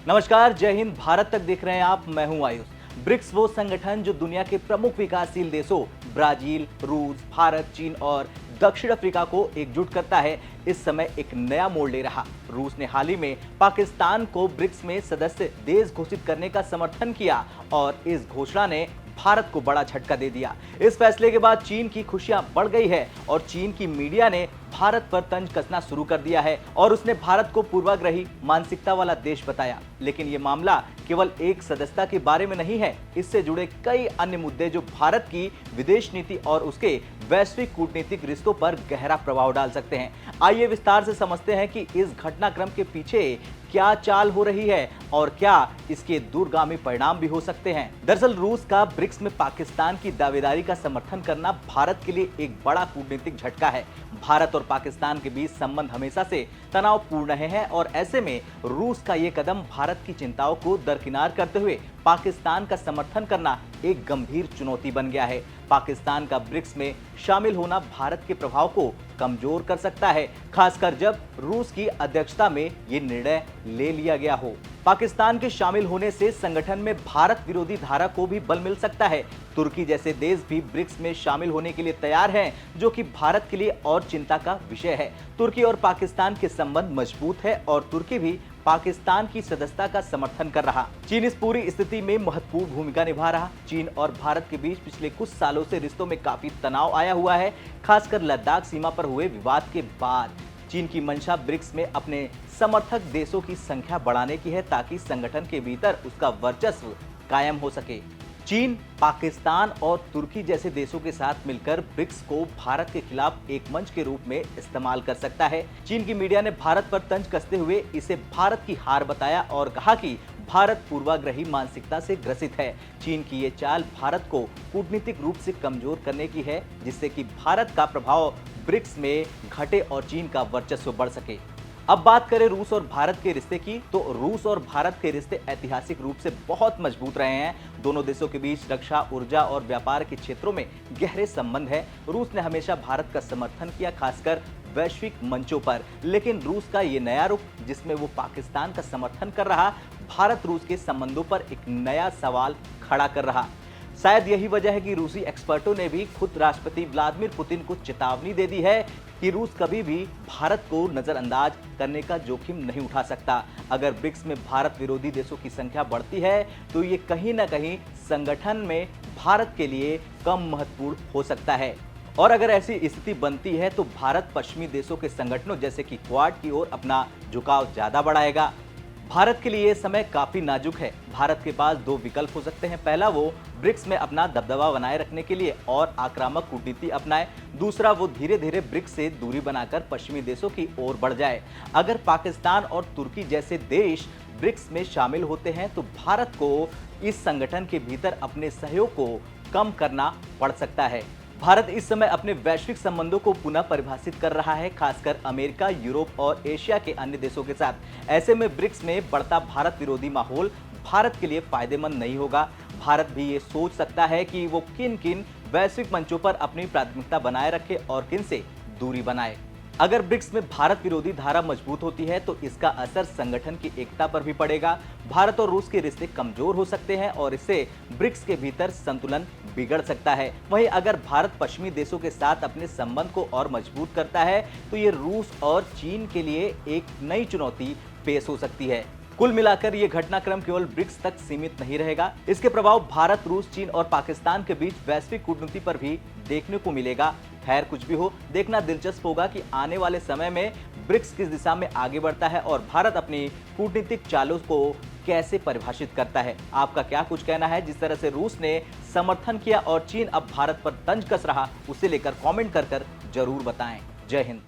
नमस्कार, जय हिंद। भारत तक देख रहे हैं आप, मैं हूं आयुष। ब्रिक्स वो संगठन जो दुनिया के प्रमुख विकासशील देशों ब्राजील, रूस, भारत, चीन और दक्षिण अफ्रीका को एकजुट करता है, इस समय एक नया मोड़ ले रहा। रूस ने हाल ही में पाकिस्तान को ब्रिक्स में सदस्य देश घोषित करने का समर्थन किया और इस घोषणा ने भारत को बड़ा झटका दे दिया। इस फैसले के बाद चीन की खुशियां बढ़ गई है और चीन की मीडिया ने भारत पर तंज कसना शुरू कर दिया है और उसने भारत को पूर्वाग्रही मानसिकता वाला देश बताया। लेकिन ये मामला केवल एक सदस्यता के बारे में नहीं है, इससे जुड़े कई अन्य मुद्दे जो भारत की विदेश नीति और उसके वैश्विक कूटनीतिक रिश्तों पर गहरा प्रभाव डाल सकते हैं। आइए विस्तार से समझते हैं कि इस घटनाक्रम के पीछे क्या चाल हो रही है और क्या इसके दूरगामी परिणाम भी हो सकते हैं। दरअसल रूस का ब्रिक्स में पाकिस्तान की दावेदारी का समर्थन करना भारत के लिए एक बड़ा कूटनीतिक झटका है। भारत और पाकिस्तान के बीच संबंध हमेशा से तनावपूर्ण रहे हैं और ऐसे में रूस का ये कदम भारत की चिंताओं को दरकिनार करते हुए पाकिस्तान का समर्थन करना एक गंभीर चुनौती बन गया है। पाकिस्तान का ब्रिक्स में शामिल होना भारत के प्रभाव को कमजोर कर सकता है, खासकर जब रूस की अध्यक्षता में ये निर्णय ले लिया गया हो। पाकिस्तान के शामिल होने से संगठन में भारत विरोधी धारा को भी बल मिल सकता है। तुर्की जैसे देश भी ब्रिक्स में शामिल होने के लिए तैयार हैं, जो कि भारत के लिए और चिंता का विषय है। तुर्की और पाकिस्तान के संबंध मजबूत है और तुर्की भी पाकिस्तान की सदस्यता का समर्थन कर रहा। चीन इस पूरी स्थिति में महत्वपूर्ण भूमिका निभा रहा। चीन और भारत के बीच पिछले कुछ सालों से रिश्तों में काफी तनाव आया हुआ है, खासकर लद्दाख सीमा पर हुए विवाद के बाद। चीन की मंशा ब्रिक्स में अपने समर्थक देशों की संख्या बढ़ाने की है ताकि संगठन के भीतर उसका वर्चस्व कायम हो सके। चीन, पाकिस्तान और तुर्की जैसे देशों के साथ मिलकर ब्रिक्स को भारत के खिलाफ एक मंच के रूप में इस्तेमाल कर सकता है। चीन की मीडिया ने भारत पर तंज कसते हुए इसे भारत की हार बताया और कहा कि भारत पूर्वाग्रही मानसिकता से ग्रसित है। चीन की ये चाल भारत को कूटनीतिक रूप से कमजोर करने की है, जिससे कि भारत का प्रभाव ब्रिक्स में घटे और चीन का वर्चस्व बढ़ सके। अब बात करें रूस और भारत के रिश्ते की, तो रूस और भारत के रिश्ते ऐतिहासिक रूप से बहुत मजबूत रहे हैं। दोनों देशों के बीच रक्षा, ऊर्जा और व्यापार के क्षेत्रों में गहरे संबंध है। रूस ने हमेशा भारत का समर्थन किया, खासकर वैश्विक मंचों पर। लेकिन रूस का ये नया रुख, जिसमें वो पाकिस्तान का समर्थन कर रहा, भारत रूस के संबंधों पर एक नया सवाल खड़ा कर रहा। शायद यही वजह है कि रूसी एक्सपर्टों ने भी खुद राष्ट्रपति व्लादिमीर पुतिन को चेतावनी दे दी है कि रूस कभी भी भारत को नजरअंदाज करने का जोखिम नहीं उठा सकता। अगर ब्रिक्स में भारत विरोधी देशों की संख्या बढ़ती है तो ये कहीं ना कहीं संगठन में भारत के लिए कम महत्वपूर्ण हो सकता है। और अगर ऐसी स्थिति बनती है तो भारत पश्चिमी देशों के संगठनों जैसे कि क्वाड की ओर अपना झुकाव ज्यादा बढ़ाएगा। भारत के लिए ये समय काफी नाजुक है। भारत के पास दो विकल्प हो सकते हैं। पहला, वो ब्रिक्स में अपना दबदबा बनाए रखने के लिए और आक्रामक कूटनीति अपनाए। दूसरा, वो धीरे धीरे ब्रिक्स से दूरी बनाकर पश्चिमी देशों की ओर बढ़ जाए। अगर पाकिस्तान और तुर्की जैसे देश ब्रिक्स में शामिल होते हैं तो भारत को इस संगठन के भीतर अपने सहयोग को कम करना पड़ सकता है। भारत इस समय अपने वैश्विक संबंधों को पुनः परिभाषित कर रहा है, खासकर अमेरिका, यूरोप और एशिया के अन्य देशों के साथ। ऐसे में ब्रिक्स में बढ़ता भारत विरोधी माहौल भारत के लिए फायदेमंद नहीं होगा। भारत भी ये सोच सकता है कि वो किन किन वैश्विक मंचों पर अपनी प्राथमिकता बनाए रखे और किन से दूरी बनाए। अगर ब्रिक्स में भारत विरोधी धारा मजबूत होती है तो इसका असर संगठन की एकता पर भी पड़ेगा। भारत और रूस के रिश्ते कमजोर हो सकते हैं और इससे ब्रिक्स के भीतर संतुलन बिगड़ सकता है। वहीं अगर भारत पश्चिमी देशों के साथ अपने संबंध को और मजबूत करता है तो ये रूस और चीन के लिए एक नई चुनौती पेश हो सकती है। कुल मिलाकर ये घटनाक्रम केवल ब्रिक्स तक सीमित नहीं रहेगा, इसके प्रभाव भारत, रूस, चीन और पाकिस्तान के बीच वैश्विक कूटनीति पर भी देखने को मिलेगा। खैर, कुछ भी हो, देखना दिलचस्प होगा कि आने वाले समय में ब्रिक्स किस दिशा में आगे बढ़ता है और भारत अपनी कूटनीतिक चालों को कैसे परिभाषित करता है। आपका क्या कुछ कहना है? जिस तरह से रूस ने समर्थन किया और चीन अब भारत पर तंज कस रहा, उसे लेकर कमेंट कर जरूर बताएं। जय हिंद।